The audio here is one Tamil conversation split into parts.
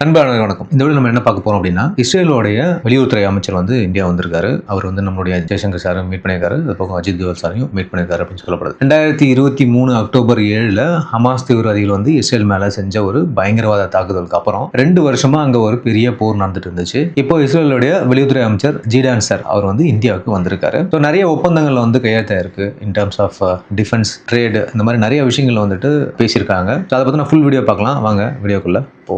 நண்பர்களுக்கு வணக்கம். இந்த வீடியோ நம்ம என்ன பார்க்க போறோம் அப்படின்னா, இஸ்ரேலோடைய வெளியுறவுத்துறை அமைச்சர் இந்தியா வந்திருக்காரு. அவர் நம்மளுடைய ஜெய்சங்கர் சாரை மீட் பண்ணியிருக்காரு. அது பக்கம் அஜித் தோவல் சாரையும் மீட் பண்ணியிருக்காரு அப்படின்னு சொல்லப்படுது. 2023 அக்டோபர் 7 ஹமாஸ் தீவிரவாதிகள் இஸ்ரேல் மேல செஞ்ச ஒரு பயங்கரவாத தாக்குதலுக்கு அப்புறம் 2 வருஷமா அங்க ஒரு பெரிய போர் நடந்துட்டு இருந்துச்சு. இப்போ இஸ்ரேலுடைய வெளியுறவுத்துறை அமைச்சர் ஜிடான் சார் அவர் இந்தியாவுக்கு வந்திருக்காரு. ஸோ நிறைய ஒப்பந்தங்கள் கையெழுத்தாயிருக்கு. In terms of defence, trade, இந்த மாதிரி நிறைய விஷயங்கள் பேசியிருக்காங்க. அதை பத்தின ஃபுல் வீடியோ பார்க்கலாம். வாங்க வீடியோக்குள்ள போ.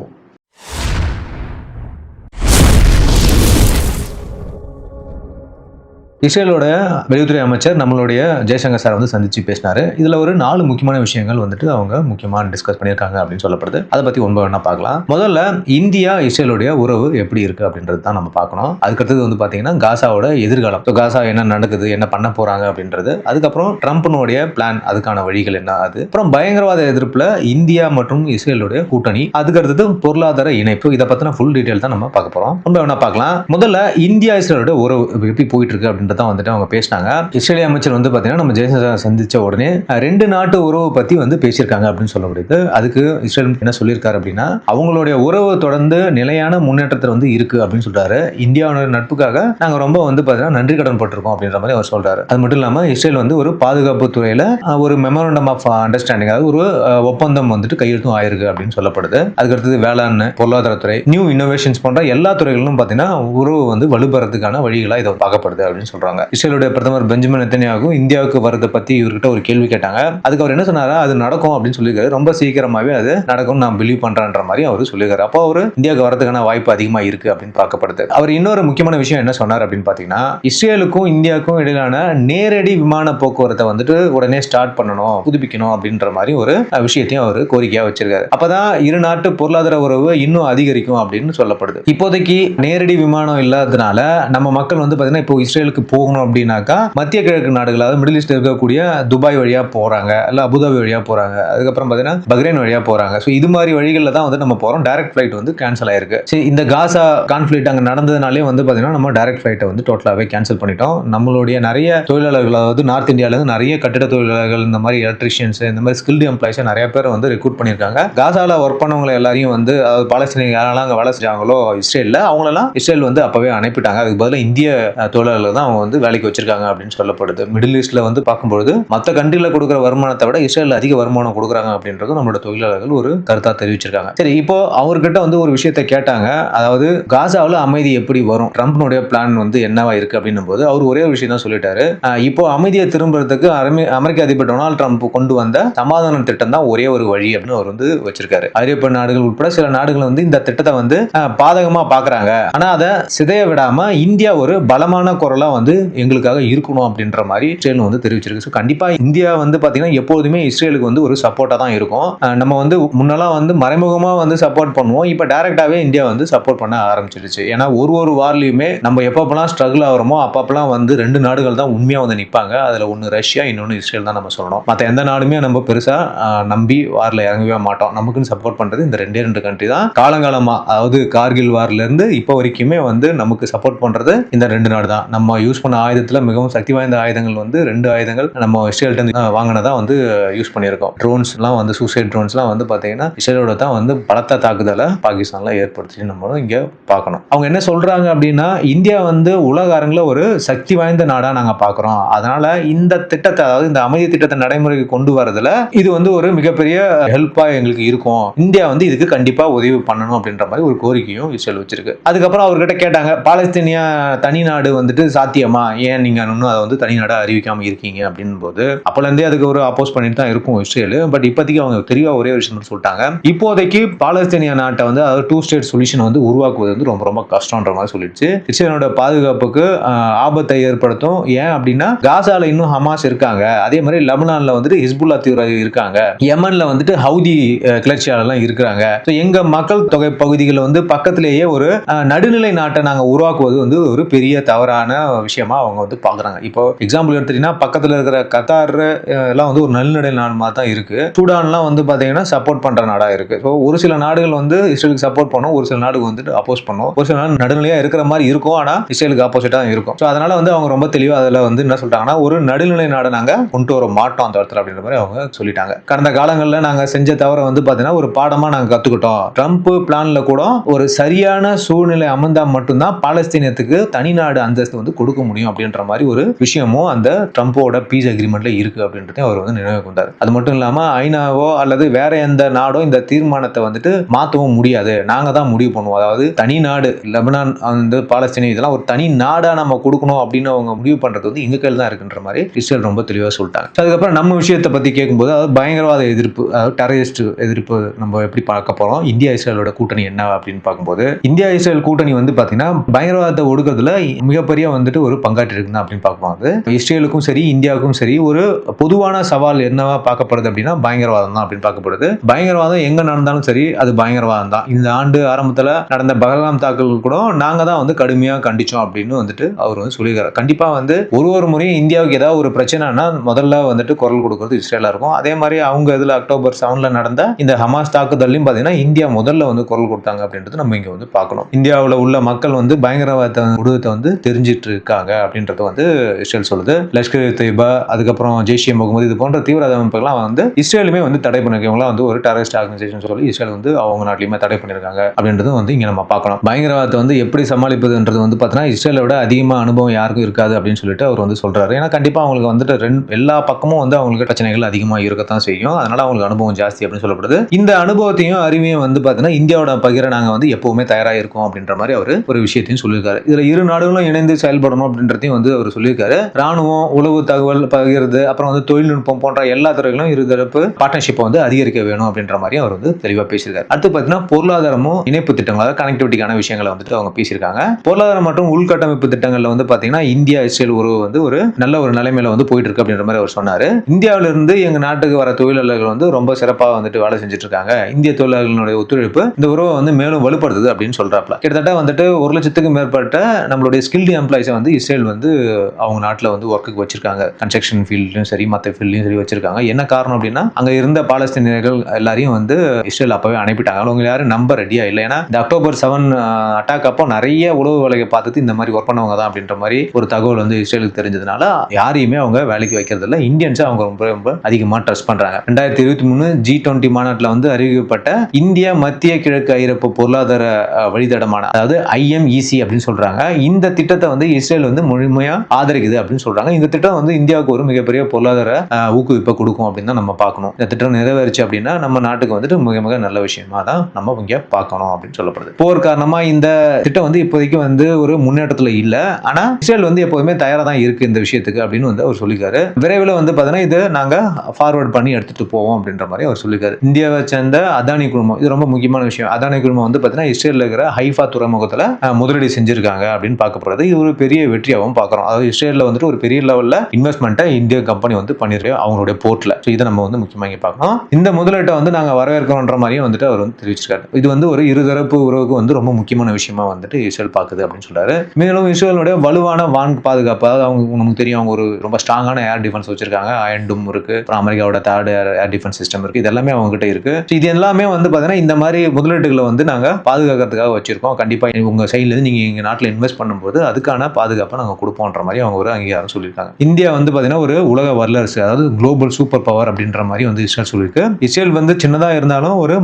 இஸ்ரேலோட வெளியுறவுத்துறை அமைச்சர் நம்மளுடைய ஜெய்சங்கர் சார் சந்திச்சு பேசினாரு. இதுல ஒரு 4 முக்கியமான விஷயங்கள் அவங்க முக்கியமா டிஸ்கஸ் பண்ணியிருக்காங்க அப்படின்னு சொல்லப்படுது. அதை பத்தி ஒன்பது பார்க்கலாம். முதல்ல இந்தியா இஸ்ரேலுடைய உறவு எப்படி இருக்கு அப்படின்றது தான் நம்ம பார்க்கணும். அதுக்கடுத்தது பாத்தீங்கன்னா காசாவோட எதிர்காலம், காசா என்ன நடக்குது, என்ன பண்ண போறாங்க அப்படின்றது. அதுக்கப்புறம் ட்ரம்ப்னுடைய பிளான், அதுக்கான வழிகள் என்ன, அது அப்புறம் பயங்கரவாத எதிர்ப்புல இந்தியா மற்றும் இஸ்ரேலுடைய கூட்டணி, அதுக்கடுத்தது பொருளாதார இணைப்பு. இதை பத்தின ஃபுல் டீடைல் தான் நம்ம பார்க்க போறோம். ஒன்பது பார்க்கலாம். முதல்ல இந்தியா இஸ்ரேலோட உறவு எப்படி போயிட்டு இருக்கு அப்படின்னு அவங்க பேசினாங்க. இஸ்ரேலிய அமைச்சர் பாத்தீங்கன்னா நம்ம ஜெய்சங்கர் சந்திச்ச உடனே 2 நாட்டு உறவு பத்தி பேசியிருக்காங்க அப்படின்னு சொல்லப்படுது. அதுக்கு இஸ்ரேல் என்ன சொல்லியிருக்காரு அப்படின்னா, அவங்களுடைய உறவு தொடர்ந்து நிலையான முன்னேற்றத்தில் இருக்கு அப்படின்னு சொல்றாரு. இந்தியாவோட நட்புக்காக நாங்க ரொம்ப பாத்தீங்கன்னா நன்றி கடன் பட்டிருக்கோம் அப்படின்ற மாதிரி அவர் சொல்றாரு. அது மட்டும் இல்லாம இஸ்ரேல் ஒரு பாதுகாப்பு துறையில ஒரு மெமரண்டம் ஆஃப் அண்டர்ஸ்டாண்டிங், அதாவது ஒரு ஒப்பந்தம் கையெழுத்தும் ஆயிருக்கு அப்படின்னு சொல்லப்படுது. அதுக்கடுத்தது வேளாண், பொருளாதாரத்துறை, நியூ இன்னோவேஷன்ஸ் போன்ற எல்லா துறைகளிலும் பாத்தீங்கன்னா உறவு வலுப்பெறதுக்கான வழிகளா இதை பார்க்கப்படுது அப்படின்னு சொல்றாங்க. இஸ்ரேலுடைய பிரதமர் பெஞ்சமின் நெத்தன்யாகு இந்தியாவுக்கு வரதை பத்தி இவர்கிட்ட ஒரு கேள்வி கேட்டாங்க. அதுக்கு அவர் என்ன சொன்னாரு, அது நடக்கும் அப்படின்னு சொல்லியிருக்காரு. ரொம்ப சீக்கிரமாவே அது நடக்கும் நான் பிலீவ் பண்றேன்ற மாதிரி அவர் சொல்லியிருக்காரு. அப்போ அவர் இந்தியாவுக்கு வரதுக்கான வாய்ப்பு அதிகமா இருக்கு அப்படின்னு பார்க்கப்படுது. அவர் இன்னொரு முக்கியமான விஷயம் என்ன சொன்னார் அப்படின்னு பாத்தீங்கன்னா, இஸ்ரேலுக்கும் இந்தியாவுக்கும் இடையிலான நேரடி விமான போக்குவரத்தை உடனே ஸ்டார்ட் பண்ணணும், புதுப்பிக்கணும் அப்படின்ற மாதிரி ஒரு விஷயத்தையும் அவர் கோரிக்கையா வச்சிருக்காரு. அப்பதான் இரு நாட்டு பொருளாதார உறவு இன்னும் அதிகரிக்கும் அப்படின்னு சொல்லப்படுது. இப்போதைக்கு நேரடி விமானம் இல்லாததுனால நம்ம மக்கள் பாத்தீங்கன்னா இப்போ இஸ்ரேலுக்கு போகணும் அப்படின்னாக்கா மத்திய கிழக்கு நாடுகள், அதாவது மிடில் ஈஸ்ட் இருக்கக்கூடிய துபாய் வழியா போறாங்க, இல்ல அபுதாபி வழியா போறாங்க, அதுக்கப்புறம் பாத்தீங்கன்னா பஹ்ரைன் வழியா போறாங்க. ஸோ இது மாதிரி வழிகளில் தான் நம்ம போறோம். டைரக்ட் ஃபிளைட் கேன்சல் ஆயிருக்கு. சரி, இந்த காசா கான்ஃபிளிக்ட் அங்க நடந்ததுனாலே பாத்தீங்கன்னா நம்ம டைரக்ட் ஃபிளைட்டை டோட்டலாவே கேன்சல் பண்ணிட்டோம். நம்மளுடைய நிறைய தொழிலாளர்கள், அதாவது நார்த் இந்தியால இருந்து நிறைய கட்டிட தொழிலாளர்கள், இந்த மாதிரி எலக்ட்ரிஷியன்ஸ், இந்த மாதிரி ஸ்கில்டு எம்ப்ளாய்ஸ் நிறைய பேர் ரெக்ரூட் பண்ணியிருக்காங்க. காசால ஒர்க் பண்ணவங்களை எல்லாரையும் அதாவது பாலஸ்தீனியர்கள் யாரெல்லாம் அங்க வேலை செஞ்சாங்களோ இஸ்ரேல்ல, அவங்களெல்லாம் இஸ்ரேல் அப்பவே அனுப்பிட்டாங்க. அதுக்கு பதிலாக இந்திய தொழிலாளர்கள் தான் அவங்க வேலைக்கு வச்சிருக்காங்க அப்படின்னு சொல்லப்படுது. மிடில் ஈஸ்ட்ல பார்க்கும்போது மற்ற கண்ட்ரில கொடுக்குற வருமானத்தை விட இஸ்ரேல் அதிக வருமானம் கொடுக்குறாங்க அப்படின்றது நம்மளோட தொழிலாளர்கள் ஒரு கருத்தா தெரிவிச்சிருக்காங்க. சரி, இப்போ அவர்கிட்ட ஒரு விஷயத்தை கேட்டாங்க. அதாவது காசாவில் அமைதி எப்படி வரும், ட்ரம்ப்னுடைய பிளான் என்னவா இருக்கு அப்படின்னும் போது அவர் ஒரே ஒரு விஷயம் தான் சொல்லிட்டாரு. இப்போ அமைதியை திரும்புறதுக்கு அமெரிக்க அதிபர் டொனால்ட் ட்ரம்ப் கொண்டு வந்த சமாதான திட்டம் தான் ஒரே ஒரு வழி அப்படின்னு அவர் வச்சிருக்காரு. ஐரோப்பிய நாடுகள் உட்பட சில நாடுகள் இந்த திட்டத்தை பாதகமா பாக்குறாங்க. ஆனா அதை சிதைய விடாம இந்தியா ஒரு பலமான குரலா எங்களுக்காக இருக்கணும் அப்படின்ற மாதிரி இஸ்ரேல் தெரிவிச்சிருக்கு. கண்டிப்பா இந்தியா பாத்தீங்கன்னா எப்போதுமே இஸ்ரேலுக்கு ஒரு சப்போர்ட்டா தான் இருக்கும். நம்ம முன்னெல்லாம் மறைமுகமா சப்போர்ட் பண்ணுவோம். இப்ப டைரக்டாவே இந்தியா சப்போர்ட் பண்ண ஆரம்பிச்சிருச்சு. ஏன்னா ஒரு வார்லயுமே நம்ம எப்பப்பெல்லாம் ஸ்ட்ரகிள் ஆகிறோமோ அப்பப்பெல்லாம் 2 நாடுகள் தான் உண்மையா நிப்பாங்க. அதுல ஒன்னு ரஷ்யா, இன்னொன்னு இஸ்ரேல் தான் நம்ம சொல்லணும். மற்ற எந்த நாடுமே நம்ம பெருசா நம்பி வார்ல இறங்கவே மாட்டோம். நமக்குன்னு சப்போர்ட் பண்றது இந்த 2 கண்ட்ரி தான். காலங்காலமா, அதாவது கார்கில் வார்ல இருந்து இப்போ வரைக்குமே நமக்கு சப்போர்ட் பண்றது இந்த 2 நாடு தான். நம்ம யூஸ் பண்ண ஆயுதத்துல மிகவும் சக்தி வாய்ந்த ஆயுதங்கள் 2 ஆயுதங்கள் நம்ம இஸ்ரேல்ட்ட வாங்கினதா யூஸ் பண்ணியிருக்கோம். ட்ரோன்ஸ் எல்லாம் சூசைட் ட்ரோன்ஸ் எல்லாம் பாத்தீங்கன்னா இஸ்ரேலோட தான் பலத்த தாக்குதலை பாகிஸ்தான்ல ஏற்படுத்தி நம்ம இங்க பார்க்கணும். அவங்க என்ன சொல்றாங்க அப்படின்னா, இந்தியா உலக அரங்கில் ஒரு சக்தி வாய்ந்த நாடா நாங்க பாக்குறோம். அதனால இந்த திட்டத்தை, அதாவது இந்த அமைதி திட்டத்தை நடைமுறைக்கு கொண்டு வரதுல இது ஒரு மிகப்பெரிய ஹெல்ப்பா எங்களுக்கு இருக்கும். இந்தியா இதுக்கு கண்டிப்பா உதவி பண்ணணும் அப்படின்ற மாதிரி ஒரு கோரிக்கையும் இஸ்ரேல் வச்சிருக்கு. அதுக்கப்புறம் அவர்கிட்ட கேட்டாங்க, பாலஸ்தீனியா தனி நாடு சாத்தியமா, ஏன் நீங்க இன்னும் அதை தனி நாடா அறிவிக்காம இருக்கீங்க அப்படின்னு போது அப்பல இருந்தே அதுக்கு ஒரு அப்போஸ் பண்ணிட்டு தான் இருக்கும் இஸ்ரேல். பட் இப்போதைக்கு அவங்க தெளிவா ஒரே விஷயம் சொல்லிட்டாங்க. இப்போதைக்கு பாலஸ்தீனியா நாட்டை அதாவது 2 ஸ்டேட் சொல்யூஷன் உருவாக்குவது ரொம்ப ரொம்ப கஷ்டம்ன்ற மாதிரி சொல்லிடுச்சு. இஸ்ரேலோட பாதுகாப்புக்கு ஆபத்தை ஏற்படுத்தும். ஏன் அப்படின்னா காசால இன்னும் ஹமாஸ் இருக்காங்க, அதே மாதிரி லெபனான்ல ஹிஸ்புல்லா தீவிரவாதிகள் இருக்காங்க, யமன்ல ஹவுதி கிளர்ச்சியாளர்லாம் இருக்கிறாங்க. எங்க மக்கள் தொகை பகுதிகள் பக்கத்திலேயே ஒரு நடுநிலை நாட்டை நாங்க உருவாக்குவது ஒரு பெரிய தவறான விஷயமா அவங்க வந்து பாக்குறாங்க. இப்போ எக்ஸாம்பிள் எடுத்துட்டீங்கன்னா பக்கத்துல இருக்கிற கத்தார் எல்லாம் வந்து ஒரு நடுநிலை நாடு மாதிரி தான் இருக்கு. சூடான்லாம் வந்து பாத்தீங்கன்னா சப்போர்ட் பண்ற நாடா இருக்கு. ஸோ ஒரு சில நாடுகள் வந்து இஸ்ரேலுக்கு சப்போர்ட் பண்ணும், ஒரு சில நாடுகள் வந்துட்டு அப்போஸ் பண்ணும், ஒரு சில நாடு நடுநிலையா இருக்கிற மாதிரி இருக்கும், ஆனா இஸ்ரேலுக்கு ஆப்போசிட்டா இருக்கும். ஸோ அதனால வந்து அவங்க ரொம்ப தெளிவா அதுல வந்து என்ன சொல்றாங்கன்னா, ஒரு நடுநிலை நாடை நாங்க கொண்டு வர மாட்டோம் அந்த இடத்துல அப்படின்ற மாதிரி அவங்க சொல்லிட்டாங்க. கடந்த காலங்களில் நாங்க செஞ்ச தவிர வந்து பாத்தீங்கன்னா ஒரு பாடமா நாங்க கத்துக்கிட்டோம். ட்ரம்ப் பிளான்ல கூட ஒரு சரியான சூழ்நிலை அமர்ந்தா மட்டும்தான் பாலஸ்தீனத்துக்கு தனிநாடு அந்தஸ்து வந்து கொடுக்க முடியும் அப்படின்ற மாதிரி ஒரு விஷயமும் அந்த ட்ரம்போட பீஸ் அக்ரிமெண்ட்ல இருக்கு அப்படின்றதையும் அவர் வந்து நினைவு கொண்டார். அது மட்டும் இல்லாம ஐநாவோ அல்லது வேற எந்த நாடோ இந்த தீர்மானத்தை வந்துட்டு மாற்றவும் முடியாது, நாங்க தான் முடிவு பண்ணுவோம். அதாவது தனி நாடு லெபனான் வந்து பாலஸ்தீனம் இதெல்லாம் ஒரு தனி நாடா நம்ம கொடுக்கணும் அப்படின்னு அவங்க முடிவு பண்றது வந்து எங்க கையில் தான் இருக்குன்ற மாதிரி இஸ்ரேல் ரொம்ப தெளிவாக சொல்லிட்டாங்க. அதுக்கப்புறம் நம்ம விஷயத்தை பத்தி கேட்கும்போது அதாவது பயங்கரவாத எதிர்ப்பு, அதாவது டெரரிஸ்ட் எதிர்ப்பு நம்ம எப்படி பார்க்க போறோம், இந்தியா இஸ்ரேலோட கூட்டணி என்ன அப்படின்னு பார்க்கும்போது இந்தியா இஸ்ரேல் கூட்டணி வந்து பாத்தீங்கன்னா பயங்கரவாதத்தை ஒடுக்கிறதுல மிகப்பெரிய வந்துட்டு ஒரு பங்காற்றி இருக்குன்னு அப்படின்னு பார்க்கும்போது இஸ்ரேலுக்கும் சரி இந்தியாவுக்கும் சரி ஒரு பொதுவான சவால் என்னவா பார்க்கப்படுது அப்படின்னா பயங்கரவாதம் தான் அப்படின்னு பார்க்கப்படுது. பயங்கரவாதம் எங்க நடந்தாலும் சரி அது பயங்கரவாதம் தான். இந்த ஆண்டு ஆரம்பத்தில் நடந்த பகல்காம் தாக்குதல் கூட நாங்க தான் வந்து கடுமையா கண்டிச்சோம் அப்படின்னு வந்துட்டு அவர் வந்து சொல்லியிருக்காரு. கண்டிப்பா வந்து ஒரு முறையும் இந்தியாவுக்கு ஏதாவது ஒரு பிரச்சனைனா முதல்ல வந்துட்டு குரல் கொடுக்கிறது இஸ்ரேலா இருக்கும். அதே மாதிரி அவங்க இதுல அக்டோபர் 7ல நடந்த இந்த ஹமாஸ் தாக்குதலையும் பாத்தீங்கன்னா இந்தியா முதல்ல வந்து குரல் கொடுத்தாங்க அப்படின்றது நம்ம இங்க வந்து பார்க்கணும். இந்தியாவில் உள்ள மக்கள் வந்து பயங்கரவாத உருவத்தை வந்து தெரிஞ்சிட்டு இருக்காங்க அப்படின்றத வந்து இஸ்ரேல் சொல்லுது. லஷ்கர் தொய்பா, அதுக்கப்புறம் ஜெய்ஷே முகமது இது போன்ற தீவிரவாத அமைப்புகள்லாம் வந்து இஸ்ரேலுமே வந்து தடை பண்ணிருக்கவங்களாம் வந்து ஒரு டெரரிஸ்ட் ஆர்கனைசேஷன் சொல்லி இஸ்ரேல் வந்து அவங்க நாட்டிலுமே தடை பண்ணிருக்காங்க அப்படின்றதும் வந்து இங்க நம்ம பார்க்கணும். பயங்கரவாதத்தை வந்து எப்படி சமாளிப்பதுன்றது வந்து பார்த்தீங்கன்னா இஸ்ரேலோட அதிகமா அனுபவம் யாருக்கும் இருக்காது அப்படின்னு சொல்லிட்டு அவர் வந்து சொல்றாரு. ஏன்னா கண்டிப்பா அவங்களுக்கு வந்துட்டு எல்லா பக்கமும் வந்து அவங்களுக்கு பிரச்சனைகள் அதிகமா இருக்கத்தான் செய்யும். அதனால அவங்களுக்கு அனுபவம் ஜாஸ்தி அப்படின்னு சொல்லப்படுது. இந்த அனுபவத்தையும் அறிவையும் வந்து பார்த்தீங்கன்னா இந்தியாவோட பகிர நாங்க வந்து எப்பவுமே தயாரா இருக்கும் அப்படின்ற மாதிரி அவர் ஒரு விஷயத்தையும் சொல்லியிருக்காரு. இதுல இரு நாடுகளும் இணைந்து செயல்படணும் அப்படின்றதையும் வந்து அவர் சொல்லியிருக்காரு. ராணுவம், உளவு தகவல் பகிர்றது, அப்புறம் வந்து தொழில்நுட்பம் போன்ற எல்லா துறைகளும் இருதரப்பு பார்ட்னர்ஷிப்பை வந்து அதிகரிக்க வேணும் அப்படின்ற மாதிரி அவர் வந்து தெளிவா பேசியிருக்காரு. அடுத்து பார்த்தீங்கன்னா பொருளாதாரமும் இணைப்பு திட்டங்கள், அதாவது கனெக்டிவிட்டிக்கான விஷயங்களை வந்துட்டு அவங்க பேசியிருக்காங்க. பொருளாதாரம் மற்றும் உள்கட்டமைப்பு திட்டங்கள்ல வந்து பாத்தீங்கன்னா இந்தியா இஸ்ரேல் உறவு வந்து ஒரு நல்ல ஒரு நிலைமையில வந்து போயிட்டு இருக்கு அப்படின்ற மாதிரி அவர் சொன்னாரு. இந்தியாவில இருந்து எங்க நாட்டுக்கு வர தொழிலாளர்கள் வந்து ரொம்ப சிறப்பா வந்துட்டு வேலை செஞ்சுட்டு இருக்காங்க. இந்திய தொழிலாளர்களுடைய ஒத்துழைப்பு இந்த உறவை வந்து மேலும் வலுப்படுத்துது அப்படின்னு சொல்றாப்ல. கிட்டத்தட்ட வந்துட்டு 1 லட்சத்துக்கு மேற்பட்ட நம்மளுடைய ஸ்கில்டு எம்ப்ளாய்ஸை வந்து இஸ்ரேல் வந்து அவங்க நாட்டில் வந்து ஒர்க்குக்கு வச்சிருக்காங்க. கன்ஸ்ட்ரக்ஷன் ஃபீல்ட்லயும் சரி மற்ற ஃபீல்ட்லயும் சரி வச்சிருக்காங்க. என்ன காரணம் அப்படின்னா அங்க இருந்த பாலஸ்தீனியர்கள் எல்லாரையும் வந்து இஸ்ரேல் அப்பவே அனுப்பிட்டாங்க. அவங்க யாரும் நம்ப ரெடியா இல்லை. ஏன்னா இந்த அக்டோபர் 7 அட்டாக் அப்போ நிறைய உளவு வேலையை பார்த்துட்டு இந்த மாதிரி ஒர்க் பண்ணவங்க தான் அப்படின்ற மாதிரி ஒரு தகவல் வந்து இஸ்ரேலுக்கு தெரிஞ்சதுனால யாரையுமே அவங்க வேலைக்கு வைக்கிறது இல்லை. இந்தியன்ஸை அவங்க ரொம்ப ரொம்ப அதிகமா ட்ரஸ்ட் பண்றாங்க. 2023 G20 மாநாட்டில் வந்து அறிவிக்கப்பட்ட இந்திய மத்திய கிழக்கு ஐரோப்பா பொருளாதார வழித்தடமான அதாவது IMEC அப்படின்னு சொல்றாங்க. இந்த திட்டத்தை வந்து இஸ்ரேல் வந்து முழுமையா ஆதரிக்குது அப்படின்னு சொல்றாங்க. இந்த திட்டம் வந்து இந்தியாவுக்கு ஒரு மிகப்பெரிய பொருளாதார ஊக்குவிப்பை கொடுக்கும் அப்படின்னு தான் நம்ம பார்க்கணும். இந்த திட்டம் நிறைவேறிச்சு அப்படின்னா நம்ம நாட்டுக்கு வந்துட்டு மிக மிக நல்ல விஷயமா தான் நம்ம இங்க பார்க்கணும் அப்படின்னு சொல்லப்படுது. போர் காரணமா இந்த திட்டம் வந்து இப்போதைக்கு வந்து ஒரு முன்னேற்றத்துல இல்ல. ஆனா இஸ்ரேல் வந்து எப்போதுமே தயாரா தான் இருக்கு இந்த விஷயத்துக்கு அப்படின்னு வந்து அவர் சொல்லியிருக்காரு. விரைவில் வந்து பாத்தீங்கன்னா இது நாங்க ஃபார்வர்ட் பண்ணி எடுத்துட்டு போவோம் அப்படின்ற மாதிரி அவர் சொல்லியிருக்காரு. இந்தியாவை சேர்ந்த அதானி குழுமம், இது ரொம்ப முக்கியமான விஷயம். அதானி குழுமம் வந்து பாத்தீங்கன்னா இஸ்ரேல்ல இருக்கிற ஹைஃபா துறைமுகத்துல முதலீடு செஞ்சிருக்காங்க அப்படின்னு பார்க்கப்படுறது. இது ஒரு பெரிய வெற்றியாகவும் பார்க்கிறோம். அதாவது இஸ்ரேல்ல வந்துட்டு ஒரு பெரிய லெவல்ல இன்வெஸ்ட்மெண்ட்டை இந்திய கம்பெனி வந்து பண்ணிருக்கு அவங்களுடைய போர்ட்ல. இதை நம்ம வந்து முக்கியமா இங்க பார்க்கணும். இந்த முதலீட்டை வந்து நாங்க வரவேற்கிறோம்ன்ற மாதிரியும் வந்துட்டு அவர் வந்து தெரிவிச்சிருக்காரு. இது வந்து ஒரு இருதரப்பு உறவுக்கு வந்து ரொம்ப முக்கியமான விஷயமா வந்துட்டு இஸ்ரேல் பார்க்குது அப்படின்னு சொல்றாரு. மேலும் இஸ்ரேலுடைய வலுவான வான் பாதுகாப்பு, அதாவது அவங்க நமக்கு தெரியும் அவங்க ஒரு ரொம்ப ஸ்ட்ராங்கான ஏர் டிஃபென்ஸ் வச்சிருக்காங்க. அயன் டூம் இருக்கு, அப்புறம் அமெரிக்காவோட தேர்ட் ஏர் டிஃபென்ஸ் சிஸ்டம் இருக்கு. இது எல்லாமே அவங்க கிட்ட இருக்கு. இது எல்லாமே வந்து பாத்தீங்கன்னா இந்த மாதிரி முதலீடுகளை வந்து நாங்க பாதுகாக்கிறதுக்காக வச்சிருக்கோம். கண்டிப்பா உங்க சைட்ல இருந்து நீங்க எங்க நாட்டில் இன்வெஸ்ட் பண்ணும்போது அதுக்கான பாதுகாப்பை நாங்க கொடுப்போம்ன்ற மாதிரி அவங்க ஒரு அங்கீகாரம் சொல்லியிருக்காங்க. இந்தியா வந்து பாத்தீங்கன்னா ஒரு உலக வல்லரசு, அதாவது குளோபல் சூப்பர் பவர் அப்படின்ற மாதிரி வந்து இஸ்ரேல் சொல்லியிருக்கு. இஸ்ரேல் வந்து சின்னதா இருந்தாலும் ஒரு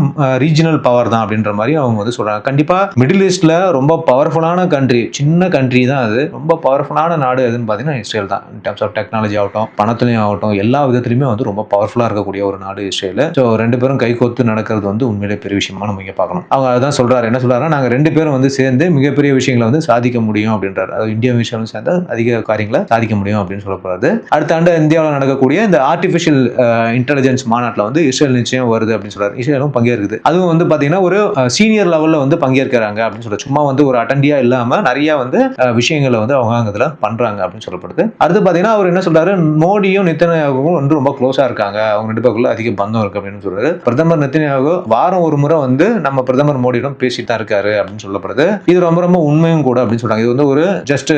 ரீஜனல் பவர் தான் அப்படின்ற மாதிரி அவங்க வந்து சொல்றாங்க. கண்டிப்பா மிடில் ஈஸ்ட்ல ரொம்ப பவர்ஃபுல்லான கண்ட்ரி, சின்ன கண்ட்ரி தான் அது, ரொம்ப பவர்ஃபுல்லான நாடு எதுன்னு பாத்தீங்கன்னா இஸ்ரேல் தான். இன் டர்ம்ஸ் ஆஃப் டெக்னாலஜி ஆகட்டும், பணத்துலையும் ஆகட்டும், எல்லா விதத்திலுமே வந்து ரொம்ப பவர்ஃபுல்லா இருக்கக்கூடிய ஒரு நாடு இஸ்ரேல். ஸோ 2 பேரும் கைகோத்து நடக்கிறது வந்து உண்மையிலே பெரிய விஷயமா நம்ம இங்க பார்க்கணும். அவங்க அதான் சொல்றாரு. என்ன சொல்றாருன்னா நாங்க 2 பேரும் வந்து சேர்ந்து மிகப்பெரிய விஷயங்களை வந்து சாதிக்க முடியும் அப்படின்றாரு. அது இந்தியா விஷயம் சேர்ந்து அதிக காரியங்களை சாதிக்க முடியும் அப்படின்னு சொல்லப்படுறது. அடுத்த ஆண்டு இந்தியாவில் நடக்கக்கூடிய இந்த ஆர்டிபிஷியல் இன்டெலிஜென்ஸ் மாநாட்டில் வந்து இஸ்ரேல் நிச்சயம் வருது அப்படின்னு சொல்றாரு. இஸ்ரேலும் பங்கேற்குது. அதுவும் வந்து பாத்தீங்கன்னா ஒரு சீனியர் லெவல்ல வந்து பங்கேற்கிறாங்க அப்படின்னு சொல்றாரு. சும்மா வந்து ஒரு அட்டண்டியா இல்லாம நிறைய வந்து விஷயங்களை வந்து அவங்க அங்கத்துல பண்றாங்க அப்படின்னு சொல்லப்படுது. அடுத்து பாத்தீங்கன்னா அவர் என்ன சொல்றாரு, மோடியும் நித்தன்யாகுவும் வந்து ரொம்ப க்ளோஸா இருக்காங்க, அவங்க 2 பேருக்குள்ள அதிக பந்தம் இருக்கு அப்படின்னு சொல்றாரு. பிரதமர் நித்தன்யாகு வாரம் ஒரு முறை வந்து நம்ம பிரதமர் மோடியிடம் பேசிட்டு தான் இருக்காரு அப்படின்னு சொல்லப்படுது. இது ரொம்ப ரொம்ப உண்மையும் கூட அப்படின்னு சொல்றாங்க. இது வந்து ஒரு ஜஸ்ட்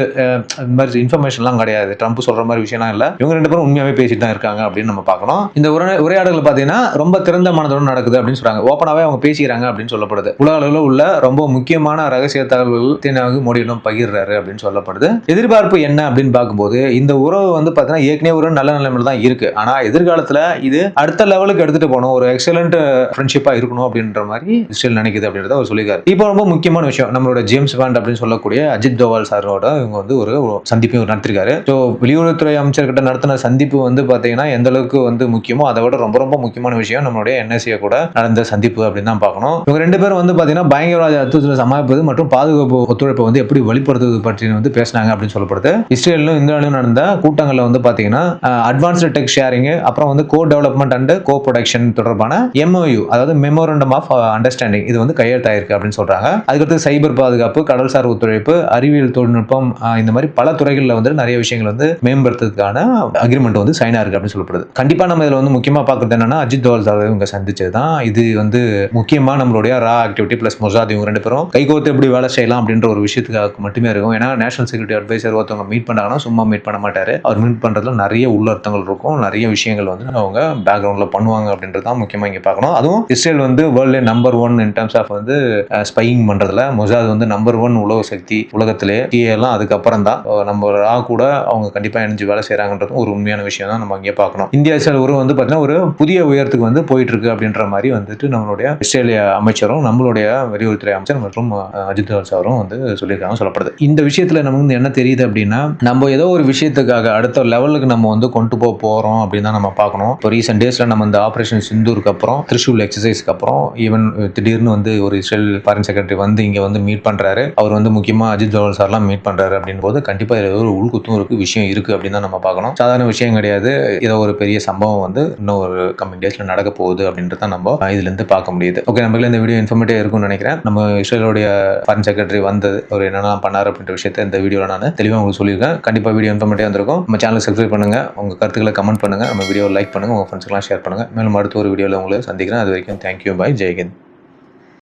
இந்த மாதிரி இன்ஃபர்மேஷன்லாம் கிடையாது, ட்ரம்ப் சொல்ற மாதிரி விஷயம்லாம் இல்லை, இவங்க 2 பேரும் உண்மையாவே பேசிட்டு தான் இருக்காங்க அப்படின்னு நம்ம பார்க்கணும். இந்த உரையாடல்கள் பார்த்தீங்கன்னா ரொம்ப திறந்த மனதுடன் நடக்குது அப்படின்னு சொல்றாங்க. ஓப்பனாவே அவங்க பேசிக்கிறாங்க அப்படின்னு சொல்லப்படுது. உலக அளவில் உள்ள ரொம்ப முக்கியமான ரகசிய தகவல்கள் மோடியிடம் பகிர்றாரு அப்படின்னு சொல்லப்படுது. எதிர்பார்ப்பு என்ன அப்படின்னு பார்க்கும்போது இந்த உறவு வந்து பார்த்தீங்கன்னா ஏற்கனவே ஒரு நல்ல நிலைமையில தான் இருக்கு. ஆனா எதிர்காலத்துல இது அடுத்த லெவலுக்கு எடுத்துட்டு போகணும், ஒரு எக்ஸலண்ட் ஃப்ரெண்ட்ஷிப்பா இருக்கணும் அப்படின்ற மாதிரி இஸ்ரேல் நினைக்குது அப்படின்றத அவர் சொல்லியிருக்காரு. இப்போ ரொம்ப முக்கியமான விஷயம், நம்மளோட ஜேம்ஸ் பாண்ட் அப்படின்னு சொல்லக்கூடிய அஜித் தோவல் சாரோட இவங்க வந்து ஒரு சந்திப்பையும் நடத்திருக்காரு. ஸோ வெளியுறவுத்துறை அமைச்சர்கிட்ட நடத்தின சந்திப்பு வந்து பார்த்தீங்கன்னா எந்த அளவுக்கு வந்து முக்கியமோ அதை விட ரொம்ப ரொம்ப முக்கியமான விஷயம் நம்மளுடைய NSA கூட நடந்த சந்திப்பு அப்படின்னு தான் பார்க்கணும். இவங்க 2 பேரும் வந்து பார்த்தீங்கன்னா பயங்கரவாத அச்சுறுத்தலை சமாளிப்பது மற்றும் பாதுகாப்பு ஒத்துழைப்பை வந்து எப்படி வெளிப்படுத்துவது பற்றி வந்து பேசினாங்க அப்படின்னு சொல்லப்படுது. இஸ்ரேலும் இந்தியாவிலும் நடந்த கூட்டங்களில் வந்து பார்த்தீங்கன்னா அட்வான்ஸ்டு டெக் ஷேரிங், அப்புறம் வந்து கோ டெவலப்மெண்ட் அண்ட் கோ ப்ரொடக்ஷன் தொடர்பான MOU, அதாவது மெமோரண்டம் ஆஃப் அண்டர்ஸ்டாண்டிங், இது வந்து கையெழுத்தாயிருக்கு அப்படின்னு சொல்றாங்க. அதுக்கடுத்து சைபர் பாதுகாப்பு, கடல்சார் ஒத்துழைப்பு, அறிவியல் தொழில்நுட்பம், இந்த மாதிரி பல துறைகளில் வந்து நிறைய விஷயங்கள் வந்து மேம்படுத்துறதுக்கான அக்ரிமெண்ட் வந்து சைன் ஆயிருக்கு அப்படின்னு சொல்லப்படுது. கண்டிப்பா நம்ம இதுல வந்து முக்கியமா பார்க்கறது என்னன்னா அஜித் தோவல் சார் இவங்க சந்திச்சது தான். இது வந்து முக்கியமா நம்மளுடைய ரா ஆக்டிவிட்டி பிளஸ் மொசாத் இவங்க 2 பேரும் கைகோர்த்து எப்படி வேலை செய்யலாம் அப்படின்ற ஒரு விஷயத்துக்காக மட்டுமே இருக்கும். ஏன்னா நேஷனல் செக்யூரிட்டி அட்வைசர் ஒருத்தவங்க மீட் பண்ணாங்கன்னா சும்மா மீட் பண்ண மாட்டாரு. அவர் மீட் பண்றதுல நிறைய உள்ளர்த்தங்கள் இருக்கும், நிறைய விஷயங்கள் வந்து அவங்க பேக்ரவுண்ட்ல பண்ணுவாங்க அப்படின்றது தான் முக்கியமா இங்க பார்க்கணும். அதுவும் இஸ்ரேல் வந்து வேர்ல்ட்ல நம்பர் 1 இன் டர்ம்ஸ் ஆஃப் வந்து ஸ்பையிங் பண்றதுல, மொசாத் வந்து நம்பர் 1 உலக சக்தி உலகத்திலே, எல்லாம் அதுக்கப்புறம் தான். நம்ம ரா கூட அவங்க கண்டிப்பா இணைஞ்சு வேலை செய்யறாங்கன்றது ஒரு உண்மையான விஷயம் தான் நம்ம இங்கே பார்க்கணும். இந்தியா இஸ்ரேல் உறவு வந்து பார்த்தீங்கன்னா ஒரு புதிய உயரத்துக்கு வந்து போயிட்டு இருக்கு அப்படின்ற மாதிரி வந்துட்டு நம்மளுடைய இஸ்ரேலிய அமைச்சரும் நம்மளுடைய வெளியுறவுத்துறை அமைச்சர் மற்றும் அஜித் தோவல் சாரும் வந்து சொல்லியிருக்காங்க சொல்லப்படுது. இந்த விஷயத்துல நமக்கு என்ன தெரியுது அப்படின்னா நம்ம ஏதோ ஒரு விஷயத்துக்காக அடுத்த லெவலுக்கு நம்ம வந்து கொண்டு போறோம் அப்படின்னு தான் நம்ம பார்க்கணும். இப்போ ரீசெண்ட் டேஸ்ல நம்ம இந்த ஆபரேஷன் சிந்தூருக்கு அப்புறம் திரிசூல் எக்ஸசைஸ்க்கு அப்புறம் ஈவன் திடீர்னு வந்து ஒரு இஸ்ரேல் ஃபாரின் செக்ரட்டரி வந்து இங்க வந்து மீட் பண்றாரு. அவர் வந்து முக்கியமா அஜித் தோவல் சார்லாம் மீட் பண்றாரு அப்படின் போது கண்டிப்பா ஒரு உள்குத்தும் இருக்கு, விஷயம் இருக்கு அப்படின்னு தான் நம்ம பார்க்கணும். சாதாரண விஷயம் கிடையாது. ஏதோ ஒரு பெரிய சம்பவம் வந்து இன்னும் ஒரு கம்மிங் டேஸ்ல நடக்க போகுது அப்படின்றத நம்ம இதுல இருந்து பார்க்க முடியுது. ஓகே, நம்ம இந்த வீடியோ இன்ஃபர்மேட்டிவா இருக்கும்னு நினைக்கிறேன். நம்ம இஸ்ரேலுடைய ஃபாரின் செக்ரட்டரி வந்தது, அவர் என்னெல்லாம் பண்ணாரு அப்படின்ற விஷயத்தை இந்த வீடியோல நான் தெளிவாக உங்களுக்கு சொல்லியிருக்கேன். கண்டிப்பா வீடியோ இன்ஃபர்மேட்டிவா இருந்திருக்கும். நம்ம சேனலை சப்ஸ்கிரைப் பண்ணுங்க, உங்க கருத்துக்களை கமெண்ட் பண்ணுங்க, நம்ம வீடியோ லைக் பண்ணுங்க, உங்க ஃப்ரெண்ட்ஸ்க்கெல்லாம் ஷேர் பண்ணுங்க. மேலும் அடுத்த ஒரு வீடியோல உங்களை சந்திக்கிறேன். அது வரைக்கும் தேங்க்யூ, பாய், ஜெய்ஹிந்த்.